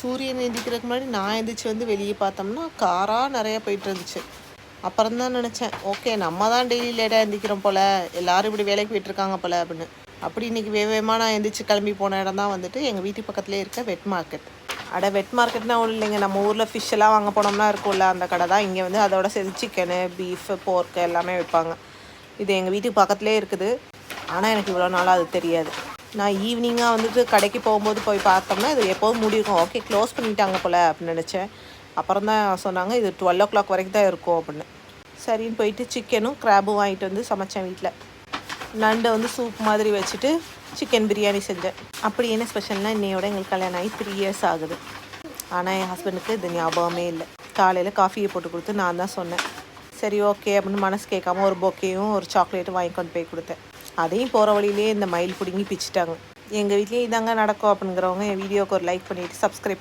சூரியன் எந்திக்கிறதுக்கு முன்னாடி நான் எந்திரிச்சு வந்து வெளியே பார்த்தோம்னா காராக நிறையா போயிட்டு இருந்துச்சு. அப்புறம் தான் நினச்சேன், ஓகே நம்ம தான் டெய்லி லேட்டாக எந்திக்கிறோம் போல், எல்லோரும் இப்படி வேலைக்கு போயிட்டுருக்காங்க போல் அப்படின்னு. அப்படி இன்றைக்கி வேகமாக நான் எந்திரிச்சு கிளம்பி போன இடம் தான் வந்துட்டு எங்கள் வீட்டு பக்கத்துலேயே இருக்க வெட் மார்க்கெட். வெட் மார்க்கெட்னா ஒன்றும் இல்லைங்க, நம்ம ஊரில் ஃபிஷ் எல்லாம் வாங்க போனோம்னா இருக்கும்ல அந்த கடை தான். இங்கே வந்து அதோட சேர்த்து சிக்கனு, பீஃபு, போர்க்கு எல்லாமே வைப்பாங்க. இது எங்கள் வீட்டுக்கு பக்கத்துலேயே இருக்குது. ஆனால் எனக்கு இவ்வளோ நாளாக அது தெரியாது. நான் ஈவினிங்காக வந்துட்டு கடைக்கு போகும்போது போய் பார்த்தோம்னா இது எப்போதும் மூடிருக்கும். ஓகே க்ளோஸ் பண்ணிட்டாங்க போல் அப்படின்னு நினச்சேன். அப்புறம் தான் சொன்னாங்க இது 12 o'clock வரைக்கும் தான் இருக்கும் அப்படின்னு. சரின்னு போயிட்டு சிக்கனும் கிராபும் வாங்கிட்டு வந்து சமைச்சேன் வீட்டில். நண்டை வந்து சூப் மாதிரி வச்சுட்டு சிக்கன் பிரியாணி செஞ்சேன். அப்படி என்ன ஸ்பெஷல்னால் இன்னையோட எங்களுக்கு கல்யாணம் ஆகி 3 years ஆகுது. ஆனால் என் ஹஸ்பண்டுக்கு இது ஞாபகமே இல்லை. காலையில் காஃபியை போட்டு கொடுத்து நான் தான் சொன்னேன். சரி ஓகே அப்படின்னு மனசு கேட்காம ஒரு பொக்கேயும் ஒரு சாக்லேட்டும் வாங்கி கொண்டு போய் கொடுத்தேன். அதையும் போகிற வழியிலே இந்த மயில் பிடுங்கி பிச்சுட்டாங்க. எங்கள் வீட்லேயே இதாங்க நடக்கும் அப்படிங்கிறவங்க என் வீடியோவுக்கு ஒரு லைக் பண்ணிவிட்டு சப்ஸ்கிரைப் பண்ணி